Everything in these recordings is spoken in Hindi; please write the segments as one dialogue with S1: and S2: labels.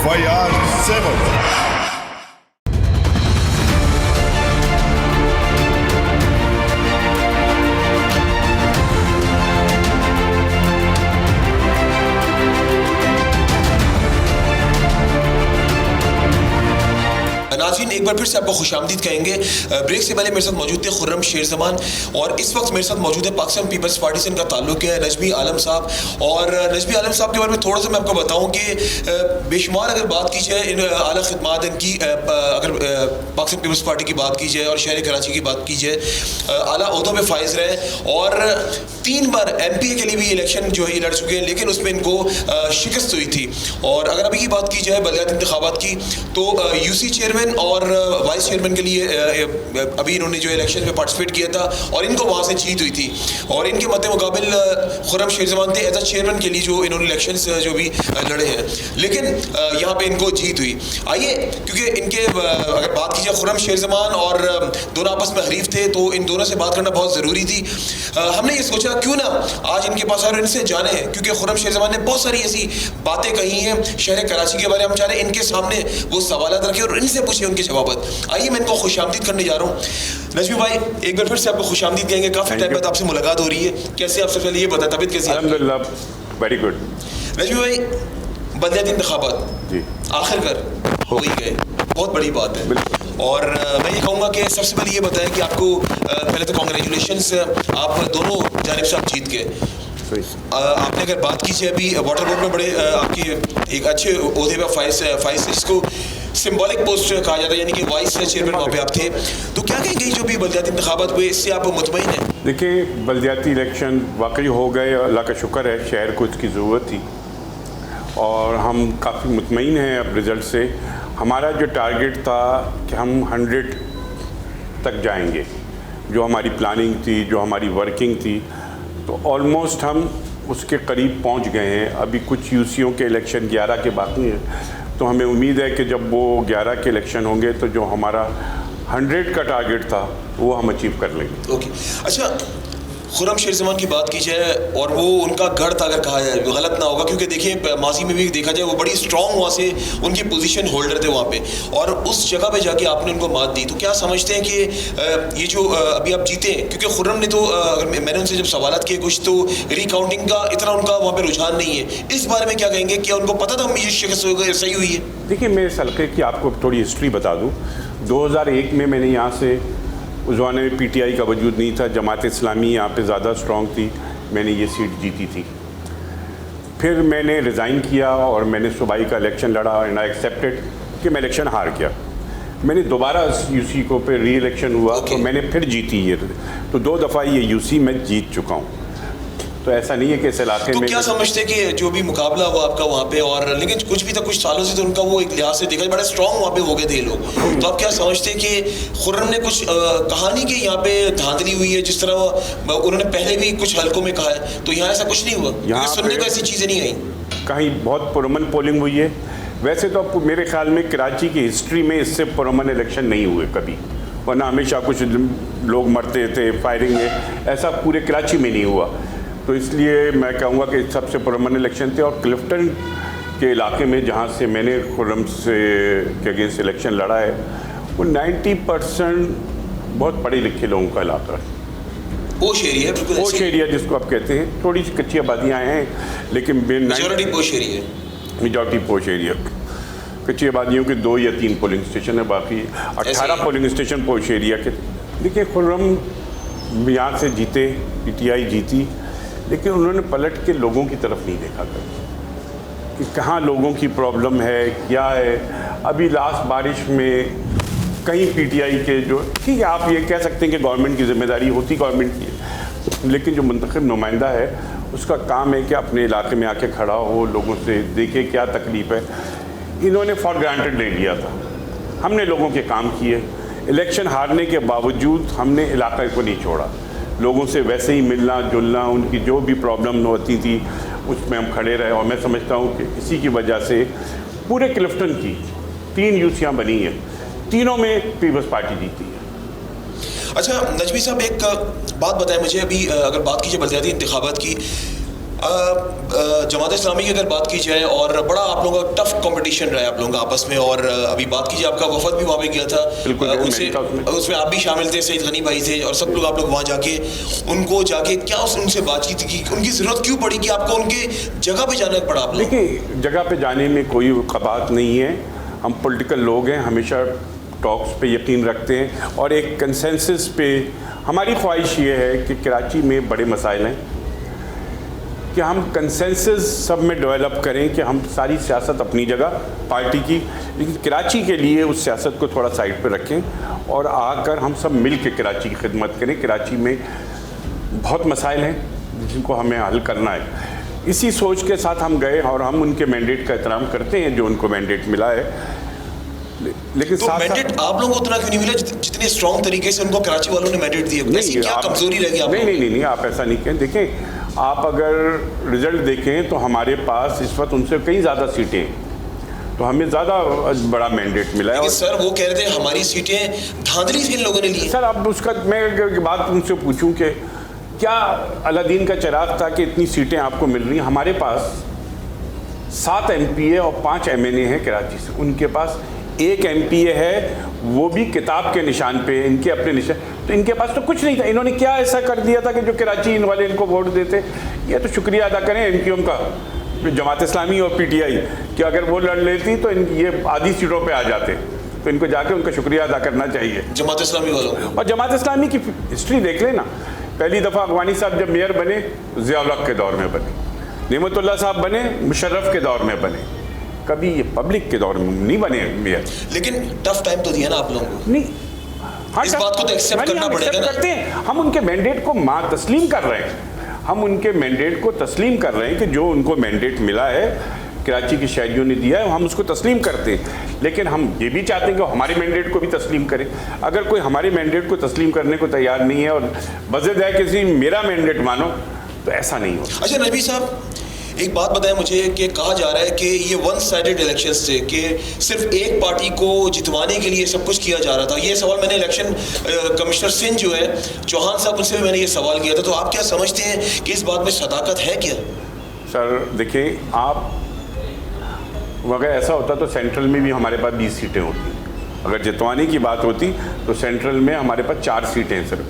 S1: FIR 7।
S2: नाज़रीन, एक बार फिर से आपको खुशामदीद कहेंगे। ब्रेक से पहले मेरे साथ मौजूद थे खुर्रम शेरजमान और इस वक्त मेरे साथ मौजूद है पाकिस्तान पीपल्स पार्टी से इनका ताल्लुक है नजमी आलम साहब। और नजमी आलम साहब के बारे में थोड़ा सा मैं आपको बताऊं कि बेशुमार अगर बात की जाए इन आला खिदमात इनकी, अगर पाकिस्तान पीपल्स पार्टी की बात की जाए और शहर कराची की बात की जाए, आला ओहदों में फाइज रहे और 3 बार MPA के लिए भी इलेक्शन जो है लड़ चुके हैं, लेकिन उसमें इनको शिकस्त हुई थी। और अगर अभी की बात की जाए बलदियाती इंतखाबात की, तो UC चेयरमैन और वाइस चेयरमैन के लिए अभी इन्होंने जो इलेक्शन में पार्टिसिपेट किया था और इनको वहाँ से जीत हुई थी। और इनके मद्दे मुकाबिल खुर्रम शेरजमान थे एज अ चेयरमैन के लिए जो इन्होंने इलेक्शन जो भी लड़े हैं, लेकिन यहाँ पे इनको जीत हुई। आइए, क्योंकि इनके अगर बात की जाए खुर्रम शेरजमान और दोनों आपस में हरीफ थे, तो इन दोनों से बात करना बहुत ज़रूरी थी। हमने ये सोचा क्यों ना आज इनके पास और इनसे जाने, क्योंकि खुर्रम शेरजमान ने बहुत सारी ऐसी बातें कही हैं शहर कराची के बारे में। हम चाह रहे हैं इनके सामने वो सवालात रखें और इनसे पूछे उनके जवाब। आइए, मैं इनको खुशामदीद करने जा रहा हूँ। नजमी भाई, एक बार फिर से आपको खुशामदीद कहेंगे। काफ़ी टाइम बाद आपसे मुलाकात हो रही है, कैसे आप? सबसे पहले ये बताएं, तबीयत कैसी है?
S3: अल्हम्दुलिल्लाह, वेरी गुड।
S2: नजमी भाई, बलदियाती इंतखाबात
S3: जी
S2: आखिरकार हो ही गए, बहुत बड़ी बात है। और मैं ये कहूँगा कि सबसे पहले ये बताएं कि आपको पहले तो कॉन्ग्रेचुलेशंस, आप दोनों जानिब से आप जीत गए। आपने अगर बात की जाए अभी वाटर बोर्ड में बड़े आपकी एक अच्छे ओहदे पर फाइस जिसको सिंबॉलिक पोस्ट कहा जाता है, यानी कि वाइस चेयरमैन वहाँ पे आप थे, तो क्या कहेंगे जो भी बलदियाती इंतखाबात हुए इससे आप मुतमईन हैं?
S3: देखिए, बलदियाती इलेक्शन वाकई हो गए, अल्लाह का शुक्र है। शहर को इसकी ज़रूरत थी और हम काफ़ी मुतमईन हैं अब रिज़ल्ट से। हमारा जो टारगेट था कि हम 100 तक जाएंगे, जो हमारी प्लानिंग थी, जो हमारी वर्किंग थी, तो ऑलमोस्ट हम उसके करीब पहुंच गए हैं। अभी कुछ यूसीओं के इलेक्शन 11 के बाकी हैं, तो हमें उम्मीद है कि जब वो 11 के इलेक्शन होंगे तो जो हमारा 100 का टारगेट था वो हम अचीव कर लेंगे।
S2: ओके, अच्छा, खुर्रम शेरजमान की बात की जाए और वो उनका गढ़ था अगर कहा जाए, गलत ना होगा, क्योंकि देखिए माजी में भी देखा जाए वो बड़ी स्ट्रॉन्ग वहाँ से उनकी पोजीशन होल्डर थे वहाँ पे, और उस जगह पे जाके आपने उनको मात दी। तो क्या समझते हैं कि ये जो अभी आप जीते हैं, क्योंकि खुर्रम ने तो मैंने उनसे जब सवाल किए कुछ, तो रिकाउंटिंग का इतना उनका वहाँ पर रुझान नहीं है, इस बारे में क्या कहेंगे? क्या उनको पता था ये शिकस्त सही हुई है?
S3: देखिए, मैं इस हल्के की आपको थोड़ी हिस्ट्री बता दूँ। 2001 में मैंने यहाँ से, उस ज़माने में PTI का वजूद नहीं था, जमात इस्लामी यहाँ पे ज़्यादा स्ट्रॉन्ग थी, मैंने ये सीट जीती थी। फिर मैंने रिज़ाइन किया और मैंने सूबाई का इलेक्शन लड़ा एंड आई एक्सेप्टेड कि मैं इलेक्शन हार गया। मैंने दोबारा UC को पे री इलेक्शन हुआ तो मैंने फिर जीती ये, तो 2 दफ़ा ये UC मैं जीत चुका हूँ। तो ऐसा नहीं है कि इस इलाके
S2: तो
S3: में
S2: क्या समझते हैं कि जो भी मुकाबला हुआ आपका वहाँ पे, और लेकिन कुछ भी था कुछ सालों से तो उनका वो एक लिहाज से देखा बड़ा स्ट्रॉन्ग वहाँ पे हो गए थे लोग, तो आप क्या समझते हैं कि खुर्रम ने कुछ कहानी की यहाँ पे धांधली हुई है, जिस तरह उन्होंने पहले भी कुछ हल्कों में कहा है, तो यहाँ ऐसा कुछ नहीं हुआ? यहाँ सुनने को ऐसी चीज़ें नहीं आई,
S3: कहीं बहुत पुरअमन पोलिंग हुई है। वैसे तो आपको मेरे ख्याल में कराची की हिस्ट्री में इससे पुरअमन इलेक्शन नहीं हुए कभी, वरना हमेशा कुछ लोग मरते थे फायरिंग में, ऐसा पूरे कराची में नहीं हुआ। तो इसलिए मैं कहूँगा कि सबसे पुरअमन इलेक्शन थे। और क्लिफ्टन के इलाके में जहाँ से मैंने खुर्रम से के अगेंस्ट इलेक्शन लड़ा है, वो 90% बहुत पढ़े लिखे लोगों का इलाका है।
S2: पोश एरिया, बिल्कुल
S3: पोश एरिया जिसको आप कहते हैं। थोड़ी सी कच्ची आबादियाँ हैं, लेकिन
S2: मेजॉरिटी पोश एरिया,
S3: मेजॉरिटी पोश एरिया। कच्ची आबादियों के 2 या 3 पोलिंग स्टेशन है, बाकी 18 पोलिंग स्टेशन पोश एरिया के। देखिए, खुर्रम यहाँ से जीते, PTI जीती, लेकिन उन्होंने पलट के लोगों की तरफ नहीं देखा कभी कि कहाँ लोगों की प्रॉब्लम है, क्या है। अभी लास्ट बारिश में कहीं PTI के जो, ठीक है आप ये कह सकते हैं कि गवर्नमेंट की जिम्मेदारी होती गवर्नमेंट की, लेकिन जो मुंतखब नुमाइंदा है उसका काम है कि अपने इलाके में आके खड़ा हो, लोगों से देखे क्या तकलीफ़ है। इन्होंने फॉर ग्रांटेड ले लिया था। हमने लोगों के काम किए, इलेक्शन हारने के बावजूद हमने इलाके को नहीं छोड़ा, लोगों से वैसे ही मिलना जुलना, उनकी जो भी प्रॉब्लम होती थी उसमें हम खड़े रहे। और मैं समझता हूँ कि इसी की वजह से पूरे क्लिफ्टन की 3 यूसियाँ बनी हैं, तीनों में पीपल्स पार्टी जीती है।
S2: अच्छा नजमी साहब, एक बात बताएं मुझे, अभी अगर बात कीजिए बलदियाती इंतखाबात की, जमात इस्लामी की अगर बात की जाए, और बड़ा आप लोगों का टफ कंपटीशन रहा है आप लोगों का आपस में, और अभी बात कीजिए आपका वफद भी वहाँ पे गया था, उसमें आप भी शामिल थे, सईद गनी भाई थे, और सब लोग आप लोग वहाँ जाके उनको जाके क्या उनसे बातचीत की, उनकी ज़रूरत क्यों पड़ी कि आपको उनके जगह पे जाना पड़ा? आप
S3: देखिए, जगह पे जाने में कोई ख़बात नहीं है, हम पॉलिटिकल लोग हैं, हमेशा टॉक्स पे यकीन रखते हैं और एक कंसेंसस पे। हमारी ख्वाहिश ये है कि कराची में बड़े मसाइल हैं कि हम कंसेंसस सब में डेवलप करें कि हम सारी सियासत अपनी जगह पार्टी की, लेकिन कराची के लिए उस सियासत को थोड़ा साइड पे रखें और आकर हम सब मिल के कराची की खिदमत करें। कराची में बहुत मसाइल हैं जिनको हमें हल करना है। इसी सोच के साथ हम गए और हम उनके मैंडेट का एहतराम करते हैं जो उनको मैंडेट मिला है। लेकिन
S2: तो मैंडेट आप लोगों को उतना क्यों नहीं मिला जितने स्ट्रॉन्ग तरीके से उनको कराची वालों ने मैंडेट दिया? ऐसी क्या कमजोरी रह गई आप?
S3: नहीं, आप ऐसा नहीं कहें। देखें, आप अगर रिजल्ट देखें तो हमारे पास इस वक्त उनसे कई ज़्यादा सीटें हैं, तो हमें ज़्यादा बड़ा मैंडेट मिला है।
S2: सर वो कह रहे थे हमारी सीटें धांधली से इन लोगों ने ली।
S3: सर अब उसका मैं बात उनसे पूछूं कि क्या अलादीन का चिराग था कि इतनी सीटें आपको मिल रही हैं? हमारे पास 7 MPA और 5 MNA हैं कराची से, उनके पास 1 MPA है, वो भी किताब के निशान पे, इनके अपने निशान, तो इनके पास तो कुछ नहीं था। इन्होंने क्या ऐसा कर दिया था कि जो कराची इन वाले इनको वोट देते? ये तो शुक्रिया अदा करें MQM का, जमात इस्लामी और PTI, कि अगर वो लड़ लेती तो ये आधी सीटों पे आ जाते, तो इनको जाके उनका शुक्रिया अदा करना चाहिए
S2: जमात इस्लामी वालों।
S3: और जमात इस्लामी की हिस्ट्री देख लेना, पहली दफ़ा अगवानी साहब जब मेयर बने ज़िया-उल हक के दौर में बने, नेमतुल्लाह साहब बने मुशर्रफ के दौर में बने, कभी ये पब्लिक के दौर में नहीं बने मेयर।
S2: लेकिन टफ टाइम तो दिया ना आप लोगों को।
S3: नहीं, हाँ,
S2: इस बात को तो एक्सेप्ट करना पड़ेगा ना।
S3: करते हैं, हम उनके मैंडेट को तस्लीम कर रहे हैं, हम उनके मैंडेट को तस्लीम कर रहे हैं कि जो उनको मैंडेट मिला है, कराची के शहरियों ने दिया है, हम उसको तस्लीम करते हैं। लेकिन हम ये भी चाहते हैं कि हमारे मैंडेट को भी तस्लीम करें। अगर कोई हमारे मैंडेट को तस्लीम करने को तैयार नहीं है और बज़द है किसी मेरा मैंडेट मानो, तो ऐसा नहीं हो।
S2: अच्छा नजमी साहब, एक बात बताएं मुझे कि कहा जा रहा है कि ये वन साइडेड इलेक्शंस थे, कि सिर्फ एक पार्टी को जितवाने के लिए सब कुछ किया जा रहा था। ये सवाल मैंने इलेक्शन कमिश्नर सिंध जो है चौहान साहब, उनसे भी मैंने ये सवाल किया था। तो आप क्या समझते हैं कि इस बात में सदाकत है क्या?
S3: सर देखिए, आप अगर ऐसा होता तो सेंट्रल में भी हमारे पास 20 सीटें होती। अगर जितवाने की बात होती तो सेंट्रल में हमारे पास 4 सीटें हैं सर,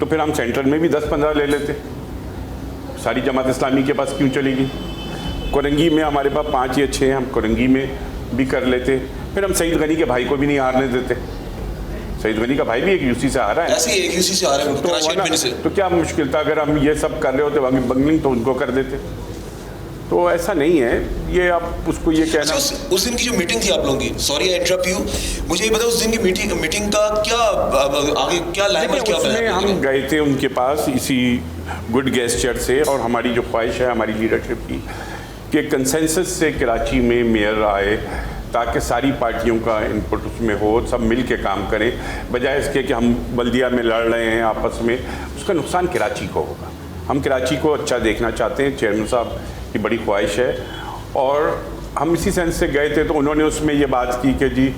S3: तो फिर हम सेंट्रल में भी 10-15 ले लेते। सारी जमात इस्लामी के पास क्यों चलेगी? कोरंगी में हमारे पास 5 या 6, हम कोरंगी में भी कर लेते। फिर हम सईद गनी के भाई को भी नहीं हारने देते। सईद गनी का भाई भी एक यूसी से हारा है,
S2: ऐसे ही एक यूसी से हारा है,
S3: तो क्या मुश्किल था? अगर हम ये सब कर रहे होते बंगलिंग तो उनको कर देते। तो ऐसा नहीं है, ये आप उसको ये कहना।
S2: उस दिन की जो मीटिंग थी आप लोगों की, सॉरी आई इंटरप्ट यू, मुझे ये बताओ उस दिन की मीटिंग का क्या आगे क्या लाइमलाइट क्या
S3: बनाया? हम गए थे उनके पास इसी गुड गेस्चर से, और हमारी जो ख्वाहिश है हमारी लीडरशिप की कि कंसेंसस से कराची में मेयर आए, ताकि सारी पार्टियों का इनपुट उसमें हो, सब मिल के काम करें, बजाय इसके कि हम बल्दिया में लड़ रहे हैं आपस में। उसका नुकसान कराची को होगा। हम कराची को अच्छा देखना चाहते हैं, चेयरमैन साहब की बड़ी ख्वाहिश है, और हम इसी सेंस से गए थे। तो उन्होंने उसमें ये बात की कि जी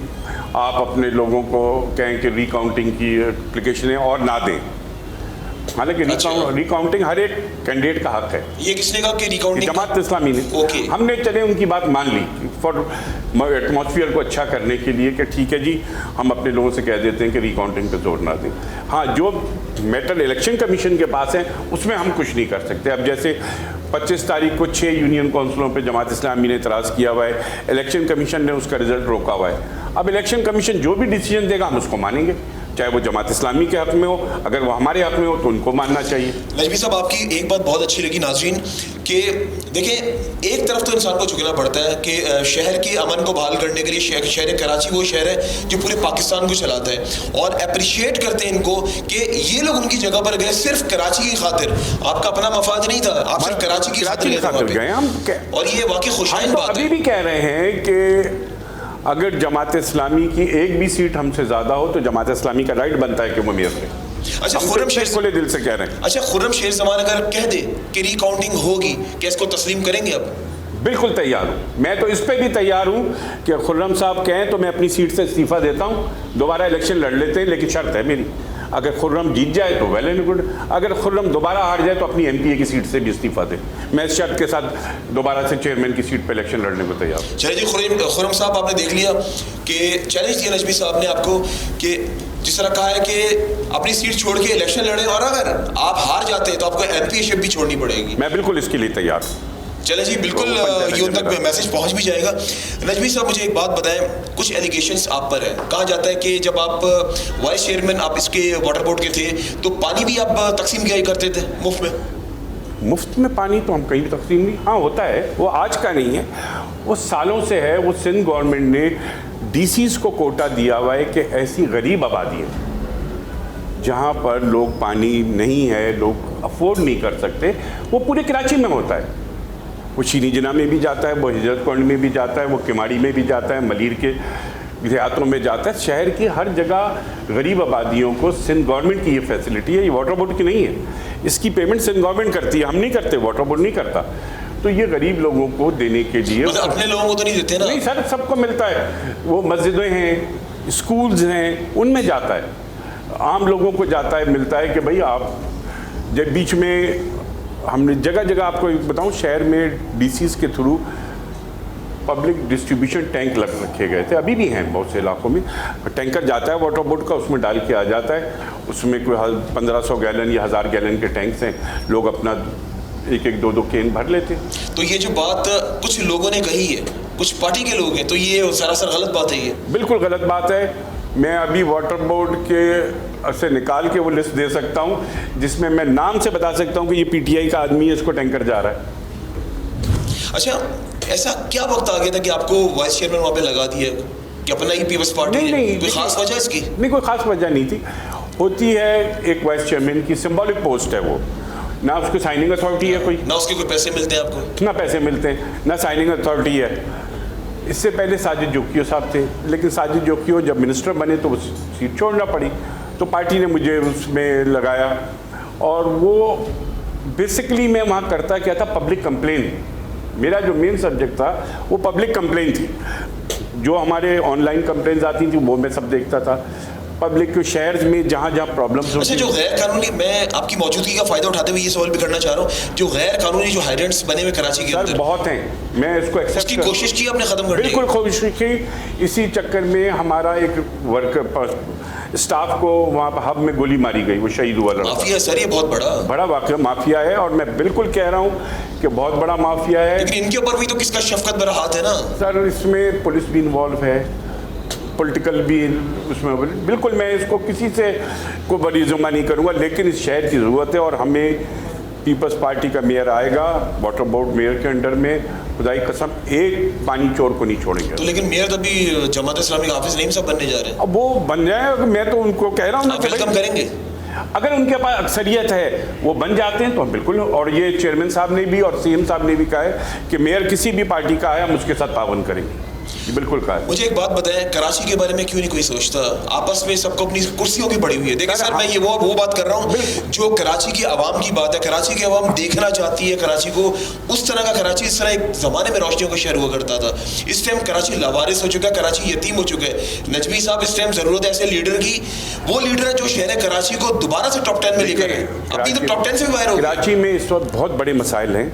S3: आप अपने लोगों को कहें कि रिकाउंटिंग की एप्लीकेशनें और ना दें। हालांकि रिकाउंटिंग हर एक कैंडिडेट का हक है।
S2: ये किसने कहा कि रिकाउंटिंग?
S3: जमात इस्लामी ने।
S2: ओके।
S3: हमने चले उनकी बात मान ली फॉर एटमॉस्फेयर को अच्छा करने के लिए कि ठीक है जी, हम अपने लोगों से कह देते हैं कि रिकाउंटिंग पे जोर ना दें। हाँ, जो मैटर इलेक्शन कमीशन के पास है उसमें हम कुछ नहीं कर सकते। अब जैसे 25 तारीख को 6 यूनियन काउंसिलों पे जमात इस्लामी ने इतराज़ किया हुआ है, इलेक्शन कमीशन ने उसका रिजल्ट रोका हुआ है। अब इलेक्शन कमीशन जो भी डिसीजन देगा हम उसको मानेंगे, चाहे वो जमात इस्लामी के हक में हो, अगर वो हमारे हक में हो तो उनको मानना चाहिए।
S2: नजमी साहब, आपकी एक बात बहुत अच्छी लगी नाज़रीन, कि देखें एक तरफ तो इंसान को झुकना पड़ता है कि शहर के अमन को बहाल करने के लिए शहर कराची वो शहर है जो पूरे पाकिस्तान को चलाता है, और अप्रिशिएट करते हैं इनको कि ये लोग उनकी जगह पर गए सिर्फ कराची की खातिर। आपका अपना मफाद नहीं था, आप सिर्फ कराची की खातिर गए हम, और ये वाकई खुशहाल बात है।
S3: अभी भी कह रहे हैं कि अगर जमात इस्लामी की एक भी सीट हमसे ज़्यादा हो तो जमात इस्लामी का राइट बनता है कि वो मेयर रहे।
S2: अच्छा, खुर्रम शेर
S3: खुले दिल से कह रहे हैं।
S2: अच्छा, खुर्रम शेर ज़मान अगर कह दे कि रिकाउंटिंग होगी, क्या इसको तस्लीम करेंगे? अब
S3: बिल्कुल तैयार हूँ, मैं तो इस पे भी तैयार हूँ कि खुर्रम साहब कहें तो मैं अपनी सीट से इस्तीफ़ा देता हूँ, दोबारा इलेक्शन लड़ लेते हैं, लेकिन शर्त है मेरी, अगर खुर्रम जीत जाए तो वेल एंड गुड, अगर खुर्रम दोबारा हार जाए तो अपनी MPA की सीट से भी इस्तीफा दे। मैं इस शर्त के साथ दोबारा से चेयरमैन की सीट पर इलेक्शन लड़ने को तैयार हूँ।
S2: चलिए जी, खुर्रम साहब आपने देख लिया कि चैलेंज दिया नजमी साहब ने आपको कि जिस तरह कहा है कि अपनी सीट छोड़ के इलेक्शन लड़ें, और अगर आप हार जाते हैं तो आपको MPA भी छोड़नी पड़ेगी।
S3: मैं बिल्कुल इसके लिए तैयार हूँ।
S2: चले जी, बिल्कुल ये उन तक मैसेज पहुंच भी जाएगा। नजमी साहब मुझे एक बात बताएं, कुछ एलिगेशंस आप पर है, कहा जाता है कि जब आप वाइस चेयरमैन आप इसके वाटर बोर्ड के थे तो पानी भी आप तकसीम किया करते थे मुफ्त में।
S3: मुफ्त में पानी तो हम कहीं भी तकसीम नहीं, हाँ होता है, वो आज का नहीं है, वो सालों से है। वो सिंध गवर्नमेंट ने DCs को कोटा दिया हुआ है कि ऐसी गरीब आबादी है जहाँ पर लोग पानी नहीं है, लोग अफोर्ड नहीं कर सकते, वो पूरे कराची में होता है। वो शीनी जिना में भी जाता है, वो हिजरत कॉलोनी में भी जाता है, वो किमाड़ी में भी जाता है, मलीर के देहातों में जाता है। शहर की हर जगह गरीब आबादियों को सिंध गवर्नमेंट की ये फैसिलिटी है, ये वाटर बोर्ड की नहीं है। इसकी पेमेंट सिंध गवर्नमेंट करती है, हम नहीं करते, वाटर बोर्ड नहीं करता। तो ये गरीब लोगों को देने के लिए
S2: मतलब अपने लोगों को तो नहीं देते ना?
S3: नहीं सर, सबको मिलता है। वो मस्जिदें हैं, स्कूल्स हैं, उनमें जाता है, आम लोगों को जाता है, मिलता है कि भाई आप जब बीच में हमने जगह जगह आपको बताऊं, शहर में DCs के थ्रू पब्लिक डिस्ट्रीब्यूशन टैंक लग रखे गए थे, अभी भी हैं बहुत से इलाकों में। टैंकर जाता है वाटर बोर्ड का, उसमें डाल के आ जाता है, उसमें कोई 1500 गैलन या 1000 गैलन के टैंक्स हैं, लोग अपना एक एक दो कैन भर लेते।
S2: तो ये जो बात कुछ लोगों ने कही है, कुछ पार्टी के लोग हैं, तो ये सरासर गलत बात है। ये बिल्कुल
S3: गलत बात है। मैं अभी वाटर बोर्ड के से निकाल के वो लिस्ट दे सकता हूँ जिसमें मैं नाम से बता सकता हूँ कि ये PTI का आदमी है, इसको टैंकर जा रहा है।
S2: अच्छा, ऐसा क्या वक्त आ गया था कि आपको वाइस चेयरमैन वहाँ पे लगा दिया कि अपना ही पीपल्स पार्टी?
S3: नहीं,
S2: कोई खास वजह इसकी?
S3: नहीं, कोई खास वजह नहीं थी। होती है एक वाइस चेयरमैन की सिंबॉलिक पोस्ट है, वो ना उसको साइनिंग अथॉरिटी है कोई,
S2: ना उसके कोई पैसे मिलते हैं आपको,
S3: ना पैसे मिलते हैं, ना साइनिंग अथॉरिटी है। इससे पहले साजिद जोकियो साहब थे, लेकिन साजिद जोकियो जब मिनिस्टर बने तो वो सीट छोड़ना पड़ी, तो पार्टी ने मुझे उसमें लगाया। और वो बेसिकली मैं वहाँ करता क्या था, पब्लिक कंप्लेन। मेरा जो मेन सब्जेक्ट था वो पब्लिक कंप्लेन थी। जो हमारे ऑनलाइन कंप्लेंट्स आती थी वो मैं सब देखता था। पब्लिक के शहर में जहाँ जहाँ प्रॉब्लम्स
S2: होती। अच्छा, जो गैर कानूनी, मैं आपकी मौजूदगी का फायदा उठाते हुए ये सवाल भी करना चाह रहा हूँ, जो गैर कानूनी जो हाइड्रेंट्स बने हुए कराची के अंदर
S3: बहुत हैं, मैं इसको एक्सेप्ट
S2: की कोशिश की आपने खत्म करने की?
S3: बिल्कुल कोशिश की। इसी चक्कर में हमारा एक वर्कर स्टाफ को वहाँ पर हब में गोली मारी गई, वो शहीद हुआ लड़का।
S2: माफिया सर, ये बहुत बड़ा
S3: वाकया माफिया है, और मैं बिल्कुल कह रहा हूँ कि बहुत बड़ा माफिया है।
S2: लेकिन इनके ऊपर भी तो किसका शफकत भरा हाथ है ना
S3: सर, इसमें पुलिस भी इन्वॉल्व है, पॉलिटिकल भी उसमें। बिल्कुल मैं इसको किसी से को बड़ी जुम्मा नहीं करूँगा, लेकिन इस शहर की ज़रूरत है और हमें पीपल्स पार्टी का मेयर आएगा वाटर बोर्ड मेयर के अंडर में, खुदाई कसम एक पानी चोर को नहीं छोड़ेंगे।
S2: तो लेकिन मेयर तो अभी जमात इस्लामी का हाफिज नईम साहब बनने जा रहे हैं।
S3: अब वो बन जाए, मैं तो उनको कह रहा हूँ
S2: वेलकम करेंगे।
S3: अगर उनके पास अक्सरियत है, वो बन जाते हैं तो हम बिल्कुल। और ये चेयरमैन साहब ने भी और CM साहब ने भी कहा है कि मेयर किसी भी पार्टी का है हम उसके साथ ताउन करेंगे, बिल्कुल कहा है।
S2: मुझे एक बात बताएं, कराची के बारे में क्यों नहीं कोई सोचता? आपस में सबको अपनी कुर्सियों की पड़ी हुई है। देखिए सर, मैं ये वो बात कर रहा हूँ जो कराची की आवाम की बात है। कराची की आवाम देखना चाहती है कराची को उस तरह का कराची, इस तरह एक जमाने में रोशनियों का शहर हुआ करता था। इस टाइम कराची लावारिस हो चुका है, कराची यतीम हो चुका है। नजमी साहब, इस टाइम जरूरत है ऐसे लीडर की, वो लीडर है जो शहर कराची को दोबारा से टॉप 10 में लेकर आए। अभी तो टॉप 10 से भी बाहर हो गया।
S3: कराची में इस वक्त बहुत बड़े मसाइल हैं।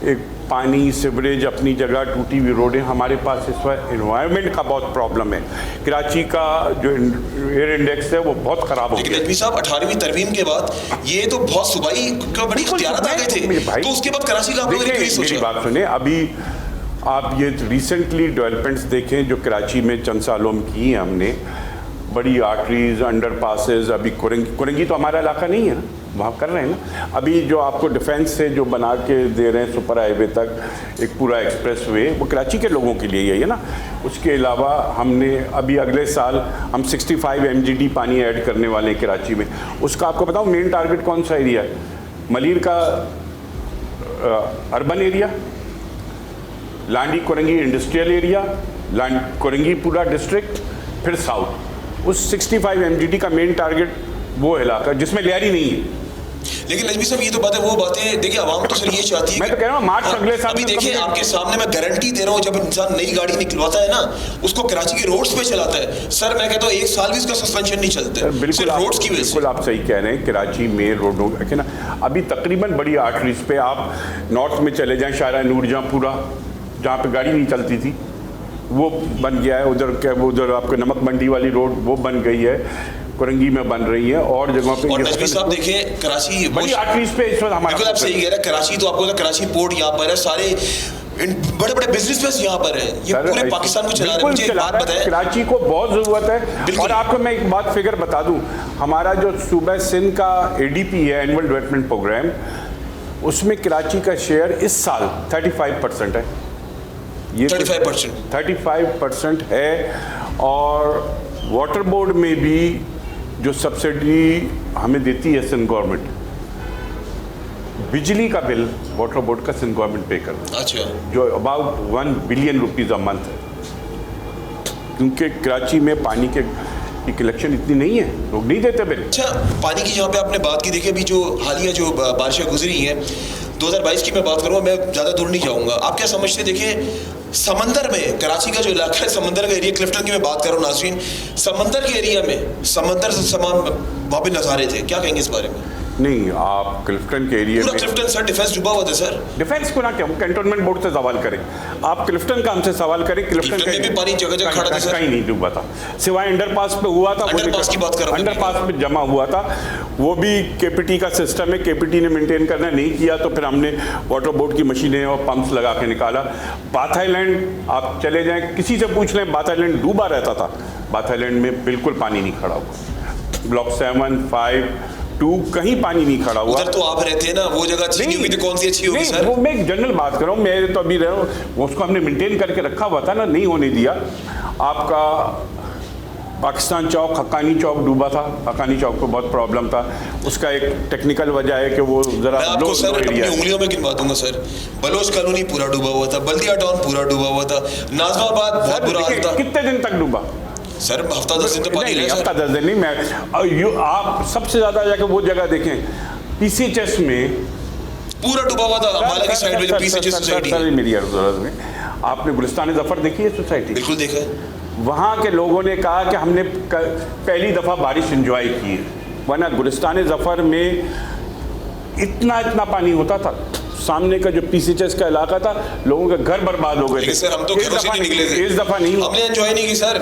S3: एक पानी, सिवरेज अपनी जगह, टूटी हुई रोडें। हमारे पास इस वक्त एनवायरनमेंट का बहुत प्रॉब्लम है। कराची का जो एयर इंडेक्स है वो बहुत ख़राब हो गया।
S2: लेकिन नजमी साहब, 18वीं तरमीम के बाद ये तो बहुत सूबाई का बड़ी इख्तियारात आ गए थे, तो उसके बाद कराची का आप लोगों ने क्यों सोचा?
S3: मेरी बात सुने, अभी आप ये रिसेंटली डेवलपमेंट्स देखें जो कराची में चंद सालों में की है हमने, बड़ी आर्टरीज, अंडर पासेज। अभी कुरंगी तो हमारा इलाका नहीं है ना, वहाँ कर रहे हैं ना। अभी जो आपको डिफेंस से जो बना के दे रहे हैं सुपर हाईवे तक एक पूरा एक्सप्रेस वे, वो कराची के लोगों के लिए ही है ना। उसके अलावा हमने अभी अगले साल हम 65 MGD पानी ऐड करने वाले हैं कराची में। उसका आपको बताऊँ मेन टारगेट कौन सा एरिया है? मलीर का urban area, Landhi Korangi industrial area, Korangi पूरा डिस्ट्रिक्ट, फिर साउथ। उस 65 MGD का मेन टारगेट वो इलाका जिसमें लियारी नहीं है।
S2: लेकिन नजमी साहब ये तो बात है, वो बातें देखिए आवाम तो सर ये चाहती है।
S3: मैं तो कह रहा हूँ मार्च अगले साल।
S2: अभी देखिए आपके सामने मैं गारंटी दे रहा हूँ, जब इंसान नई गाड़ी निकलवाता है ना, उसको कराची के रोड्स पे चलाता है सर, मैं कहता हूँ 1 साल भी उसका सस्पेंशन नहीं चलता,
S3: बिल्कुल
S2: रोड्स की वजह से।
S3: बिल्कुल आप सही कह रहे हैं, कराची में रोडों है ना, अभी तकरीबन बड़ी आर्टरीज पे आप नॉर्थ में चले जाएं, शारा नूर जहाँपुरा जहाँ पे गाड़ी नहीं चलती थी वो बन गया है, उधर आपके नमक मंडी वाली रोड वो बन गई है, कुरंगी में बन रही है और जगहों पे।
S2: और नजमी साहब देखिए कराची
S3: बड़ी आर्टरीज पे इस वक्त हमारा,
S2: बिल्कुल आप सही कह रहे हैं, कराची तो आपको कराची पोर्ट यहाँ पर है, सारे बड़े बड़े बिजनेस यहाँ पर है, ये पूरे पाकिस्तान को चला रहे हैं। मुझे एक बात बताएं,
S3: कराची को बहुत ज़रूरत है। और आपको मैं एक बात फिगर बता दूं, हमारा जो सूबा सिंध का ADP है, एनुअल डेवलपमेंट प्रोग्राम, उसमें कराची का शेयर इस साल 35% है। ये 35% है। और वाटर बोर्ड में भी जो सब्सिडी हमें देती है सिंध गवर्नमेंट, बिजली का बिल वाटर बोर्ड का सिंध गवर्नमेंट पे करता है।
S2: अच्छा।
S3: जो about 1 billion rupees a month है, क्योंकि कराची में पानी के कलेक्शन इतनी नहीं है, लोग नहीं देते बिल।
S2: अच्छा, पानी की जहाँ पे आपने बात की, देखिए अभी जो हालिया जो बारिशें गुजरी हैं 2022 की मैं बात करूँ, मैं ज़्यादा दूर नहीं जाऊँगा, आप क्या समझते हैं? देखिए समंदर में कराची का जो इलाका है, समंदर का एरिया, क्लिफ्टन की मैं बात कर रहा हूँ नाज़रीन, समंदर के एरिया में समंदर से समान वहाँ पे नज़ारे थे, क्या कहेंगे इस बारे में?
S3: नहीं, आप क्लिफ्टन के एरिया
S2: पूरा क्लिफ्टन सर डिफेंस डूबा हुआ था सर।
S3: डिफेंस को ना क्या, कैंटोनमेंट बोर्ड से सवाल करें, आप क्लिफ्टन का हमसे सवाल करें। क्लिफ्टन
S2: में भी पानी जगह जगह खड़ा था सर,
S3: कहीं नहीं डूबा था, सिवाय अंडरपास पे हुआ था।
S2: अंडरपास की बात कर रहा हूं,
S3: अंडरपास पे जमा हुआ था, वो भी KPT का सिस्टम है, KPT ने मेंटेन करना नहीं किया, तो फिर हमने वाटर बोर्ड की मशीनें और पंप्स लगा के निकाला। बाथ आइलैंड आप चले जाएं, किसी से पूछ लें, बाथ आइलैंड डूबा रहता था, बाथ आइलैंड में बिल्कुल पानी नहीं खड़ा हुआ। ब्लॉक 7, 5, 2 कहीं पानी नहीं खड़ा हुआ।
S2: उधर तो आप रहते हैं ना, वो जगह अच्छी नहीं हुई तो कौन सी अच्छी होगी सर?
S3: वो मैं एक जनरल बात कर रहा हूँ, मैं तो अभी रहा हूँ, उसको हमने मेंटेन करके रखा हुआ था ना, नहीं होने दिया। आपका पाकिस्तान चौक, हक्कानी चौक डूबा था, हक्कानी चौक को बहुत प्रॉब्लम था, उसका एक टेक्निकल वजह है कि वो जरा
S2: आपको सर अपनी उंगलियों में गिनवा दूंगा सर, बलोच कॉलोनी पूरा डूबा हुआ था, बल्दिया टाउन पूरा डूबा हुआ था, नाजमाबाद बहुत बुरा हाल था।
S3: कितने दिन तक डूबा
S2: सर? हफ्ता 10 दिन तो पानी नहीं,
S3: हफ्ता 10 दिन नहीं। मैं आप सबसे ज्यादा जाकर वो जगह देखें, PCHS में
S2: पूरा डूबा हुआ था, अम्बाला की साइड में जो PCHS सोसाइटी है
S3: मेरी में, आपने गुलिस्तान जफर देखी है सोसाइटी?
S2: बिल्कुल देखा है।
S3: वहाँ के लोगों ने कहा कि हमने पहली दफ़ा बारिश एंजॉय की है, वरना गुलिस्तान जफर में इतना पानी होता था। सामने का जो PCHS का इलाका था, लोगों के घर बर्बाद हो गए थे।
S2: सर हम तो घरों से नहीं निकले थे,
S3: इस दफा नहीं,
S2: हमने एंजॉय नहीं की सर।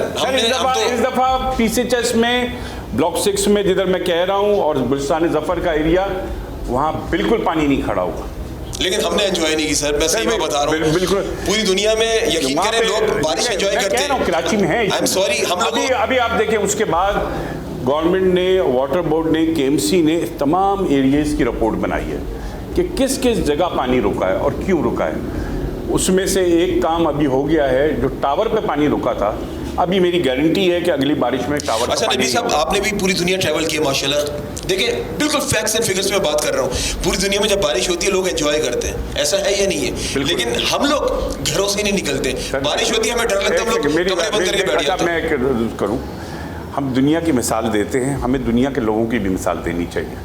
S3: इस दफा PCHS में ब्लॉक 6 में जिधर मैं कह रहा हूँ और गुलिस्तान जफर का एरिया, वहाँ बिल्कुल पानी नहीं खड़ा हुआ,
S2: लेकिन हमने एंजॉय नहीं की सर। मैं सही में बता रहा हूँ, बिल्कुल पूरी दुनिया में यकीन करें लोग बारिश एंजॉय करते हैं,
S3: कराची में है।
S2: आई एम सॉरी, हम लोग
S3: अभी आप देखें, उसके बाद गवर्नमेंट ने, वाटर बोर्ड ने, KMC ने तमाम एरियाज की रिपोर्ट बनाई है कि किस किस जगह पानी रुका है और क्यों रुका है। उसमें से एक काम अभी हो गया है, जो टावर पे पानी रुका था, अभी मेरी गारंटी है कि अगली बारिश में टावर।
S2: अच्छा नबी साहब, आपने भी पूरी दुनिया ट्रैवल की है माशाल्लाह, देखिए बिल्कुल फैक्ट्स एंड फिगर्स में बात कर रहा हूँ। पूरी दुनिया में जब बारिश होती है लोग एंजॉय करते हैं, ऐसा है या नहीं है? लेकिन हम लोग घरों से नहीं निकलते, बारिश होती है हमें डर लगता है, हम लोग कमरे बंद करके बैठ जाते हैं।
S3: मैं करूँ, हम दुनिया की मिसाल देते हैं, हमें दुनिया के लोगों की भी मिसाल देनी चाहिए,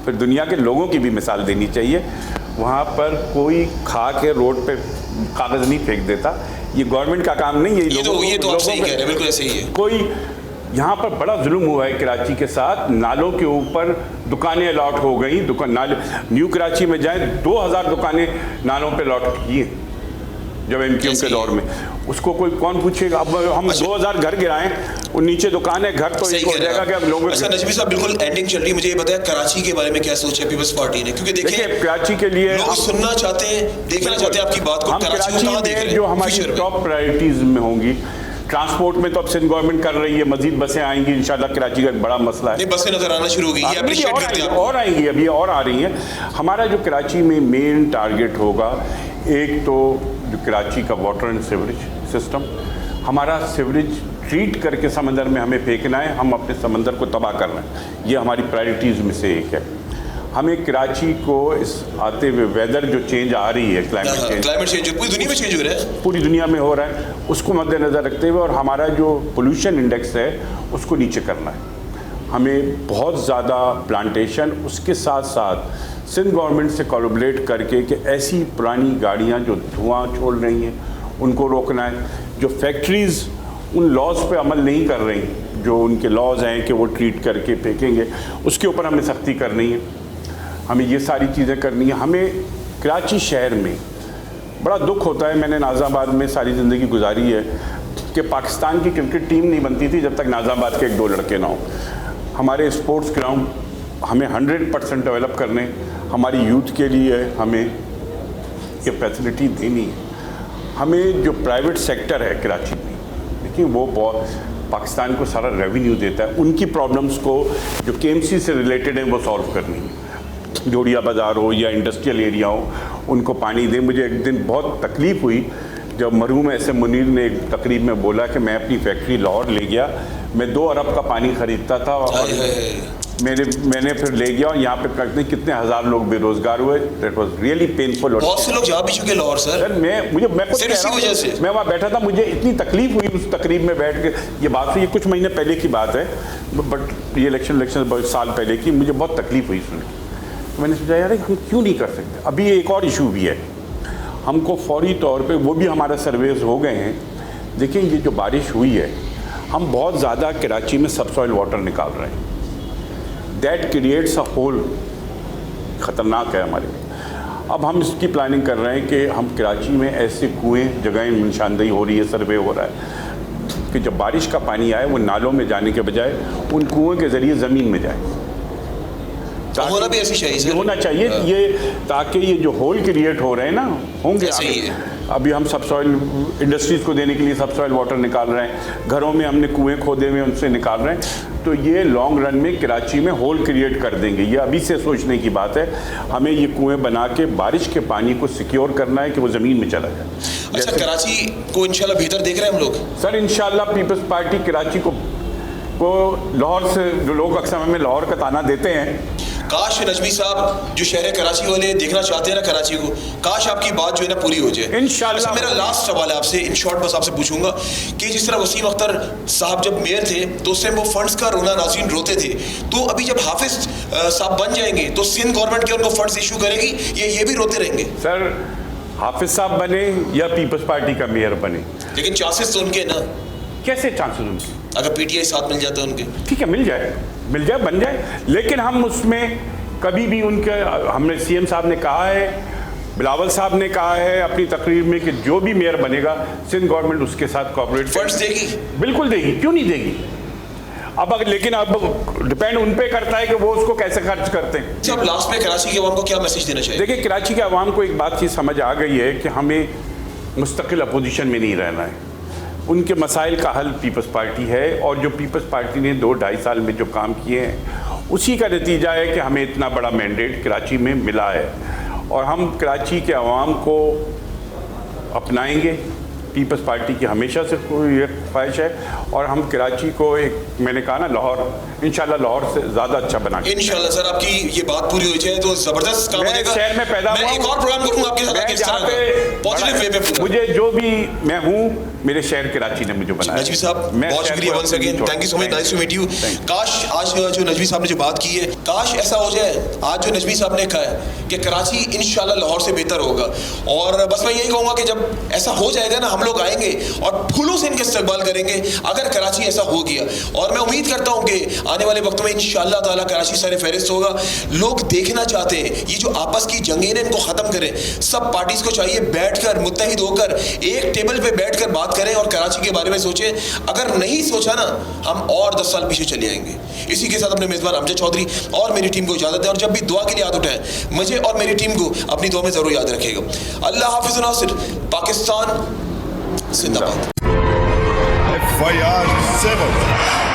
S3: फिर दुनिया के लोगों की भी मिसाल देनी चाहिए। वहाँ पर कोई खा के रोड पे कागज़ नहीं फेंक देता, ये गवर्नमेंट का काम नहीं है।
S2: ये तो आप सही कह रहे हैं, बिल्कुल ऐसे ही है।
S3: कोई यहाँ पर बड़ा जुल्म हुआ है कराची के साथ, नालों के ऊपर दुकानें अलॉट हो गई, नाले न्यू कराची में जाएं 2000 दुकानें नालों पे अलॉट की हैं जब MQM के दौर में। उसको कोई कौन पूछेगा? अब हम 2000 घर गिराएं, वो नीचे दुकान है, घर तो एक हो जाएगा कि अब लोगों।
S2: अच्छा नजमी साहब, बिल्कुल एंडिंग चल रही है, मुझे ये बताया कराची के बारे में क्या सोच है पीपल्स पार्टी ने? क्योंकि देखिए
S3: कराची के लिए
S2: लोग सुनना चाहते हैं, देखना चाहते हैं आपकी बात को। कराची को कहाँ देख रहे हैं
S3: जो हमारी टॉप प्रायोरिटीज में होंगी? ट्रांसपोर्ट में तो अब सिंध गवर्नमेंट कर रही है, मजीद बसें आएंगी इंशाल्लाह। कराची का एक बड़ा मसला है,
S2: बसें नजर आना शुरू हो गई है, अप्रिशिएट करते हैं
S3: और आएंगी, अभी और आ रही हैं। हमारा जो कराची में मेन टारगेट होगा, एक तो जो कराची का वाटर एंड सीवरेज सिस्टम, हमारा सीवरेज ट्रीट करके समंदर में हमें फेंकना है, हम अपने समंदर को तबाह करना है, ये हमारी प्रायोरिटीज़ में से एक है। हमें कराची को इस आते हुए वेदर जो चेंज आ रही है, क्लाइमेट चेंज पूरी दुनिया में चेंज हो रहा है, पूरी दुनिया में हो रहा है, उसको मद्देनज़र रखते हुए और हमारा जो पोल्यूशन इंडेक्स है उसको नीचे करना है। हमें बहुत ज़्यादा प्लांटेशन, उसके साथ साथ सिंध गवर्नमेंट से कोलैबोरेट करके कि ऐसी पुरानी गाड़ियाँ जो धुआं छोड़ रही हैं उनको रोकना है। जो फैक्ट्रीज़ उन लॉज पे अमल नहीं कर रही, जो उनके लॉज हैं कि वो ट्रीट करके फेंकेंगे, उसके ऊपर हमें सख्ती करनी है। हमें ये सारी चीज़ें करनी है। हमें कराची शहर में बड़ा दुख होता है, मैंने नाज़ाबाद में सारी ज़िंदगी गुजारी है, कि पाकिस्तान की क्रिकेट टीम नहीं बनती थी जब तक नाज़ाबाद के 1-2 लड़के ना हो। हमारे स्पोर्ट्स ग्राउंड हमें 100% डेवलप करने, हमारी यूथ के लिए हमें ये फैसिलिटी देनी है। हमें जो प्राइवेट सेक्टर है कराची में, देखिए वो बहुत पाकिस्तान को सारा रेवेन्यू देता है, उनकी प्रॉब्लम्स को जो KMC से रिलेटेड हैं वो सॉल्व करनी है। जोड़िया बाज़ार हो या इंडस्ट्रियल एरिया हो, उनको पानी दें। मुझे एक दिन बहुत तकलीफ़ हुई जब मरहूम ऐसे मुनीर ने एक तकरीब में बोला कि मैं अपनी फैक्ट्री लाहौर ले गया, मैं 2 अरब का पानी ख़रीदता था और मैंने फिर ले गया और यहाँ पे करते कितने हज़ार लोग बेरोज़गार हुए। That was really painful.
S2: बहुत से लोग जा भी चुके लाहौर सर। मैं
S3: वहाँ बैठा था, मुझे इतनी तकलीफ़ हुई उस तकरीब में बैठ के। ये बात हुई कुछ महीने पहले की बात है, बट ये इलेक्शन बहुत साल पहले की, मुझे बहुत तकलीफ़ हुई सुन के। मैंने सोचा यार हम क्यों नहीं कर सकते। अभी एक और इशू भी है, हमको फौरी तौर पे, वो भी हमारा सर्वेज हो गए हैं। देखिए ये जो बारिश हुई है, हम बहुत ज़्यादा कराची में सबसॉइल वाटर निकाल रहे हैं। दैट क्रिएट्स अ होल, ख़तरनाक है हमारे लिए। अब हम इसकी प्लानिंग कर रहे हैं कि हम कराची में ऐसे कुएँ, जगहें निशानदेही हो रही है, सर्वे हो रहा है कि जब बारिश का पानी आए वो नालों में जाने के बजाय उन कुओं के ज़रिए ज़मीन में जाए।
S2: होना भी ऐसी चाहिए,
S3: होना चाहिए ये, ताकि ये जो होल क्रिएट हो रहे हैं ना, होंगे अभी हम सबसॉइल इंडस्ट्रीज़ को देने के लिए सबसॉइल वाटर निकाल रहे हैं, घरों में हमने कुएं खोदे हुए उनसे निकाल रहे हैं, तो ये लॉन्ग रन में कराची में होल क्रिएट कर देंगे। ये अभी से सोचने की बात है। हमें ये कुएं बना के बारिश के पानी को सिक्योर करना है कि वो ज़मीन में चला जाए।
S2: अच्छा, कराची को इंशाल्लाह बेहतर देख रहे हैं हम लोग
S3: सर। इंशाल्लाह पीपल्स पार्टी कराची को लाहौर से, जो लोग अक्सर हमें लाहौर का ताना देते हैं,
S2: काश नजमी साहब जो शहर कराची वाले देखना चाहते हैं ना कराची को, काश आपकी बात जो है ना पूरी हो जाए इंशाल्लाह। मेरा लास्ट सवाल है आपसे, इन शॉर्ट बस आपसे पूछूंगा कि जिस तरह वसीम अख्तर साहब जब मेयर थे तो उस टाइम वो फंड्स का रोना नाज़रीन रोते थे, तो अभी जब हाफिज साहब बन जाएंगे तो सिंध गवर्नमेंट के उनको फंड्स इशू करेगी, ये भी रोते रहेंगे?
S3: सर हाफिज साहब बने या पीपल्स पार्टी का मेयर बने,
S2: लेकिन चांसेस तो उनके ना।
S3: कैसे चांसेस उनके?
S2: अगर PTI साथ मिल जाता है उनके, ठीक
S3: है, मिल जाए बन जाए, लेकिन हम उसमें कभी भी उनके, हमने CM साहब ने कहा है, बिलावल साहब ने कहा है अपनी तकरीर में कि जो भी मेयर बनेगा सिंध गवर्नमेंट उसके साथ कोऑपरेट
S2: फंड्स देगी,
S3: बिल्कुल देगी, क्यों नहीं देगी। लेकिन अब डिपेंड उन पे करता है कि वो उसको कैसे खर्च करते हैं।
S2: अब लास्ट में कराची के अवाम को क्या मैसेज देना चाहिए?
S3: देखिए कराची के अवाम को एक बात चीज़ समझ आ गई है कि हमें मुस्तकिल अपोजिशन में नहीं रहना है। उनके मसाइल का हल पीपल्स पार्टी है, और जो पीपल्स पार्टी ने 2-2.5 साल में जो काम किए हैं उसी का नतीजा है कि हमें इतना बड़ा मैंडेट कराची में मिला है, और हम कराची के अवाम को अपनाएंगे। पीपल्स पार्टी की हमेशा से ये ख्वाहिश है, और हम कराची को एक, मैंने कहा ना, लाहौर इंशाल्लाह लाहौर से ज़्यादा अच्छा बना के
S2: इंशाल्लाह। सर आपकी ये बात पूरी हो जाए तो ज़बरदस्त काम बनेगा।
S3: शहर में पैदा हुआ,
S2: एक और प्रोग्राम करूँगा आपके साथ, जहाँ पे पॉजिटिव वे पे
S3: मुझे जो भी मैं हूँ, मेरे शहर कराची ने मुझे बनाया।
S2: नजवी साहब बहुत शुक्रिया once again, thank you so much, nice to meet you. काश आज जो नजवी साहब ने जो बात की है, काश ऐसा हो जाए आज जो नजवी साहब ने कहा है कि कराची इंशाल्लाह लाहौर से बेहतर होगा। और बस मैं यही कहूँगा कि जब ऐसा हो जाएगा ना, हम लोग आएंगे और फूलों से इनके इस्तकबाल करेंगे अगर कराची ऐसा हो गया। और मैं उम्मीद करता हूँ कि आने वाले वक्त में इंशाल्लाह ताला कराची सारे फहरिस्त होगा। लोग देखना चाहते हैं ये जो आपस की जंगें इनको ख़त्म करें। सब पार्टीज़ को चाहिए बैठकर मुत्तहिद होकर एक टेबल पे बैठकर बात करें और कराची के बारे में सोचें। अगर नहीं सोचा ना, हम और 10 साल पीछे चले आएंगे। इसी के साथ अपने मेज़बान अमजद चौधरी और मेरी टीम को इजाज़त दें, और जब भी दुआ के लिए याद उठाएं मुझे और मेरी टीम को अपनी दुआ में ज़रूर याद रखिएगा। अल्लाह हाफिज़ नासिर, पाकिस्तान जिंदाबाद।
S1: FIR 7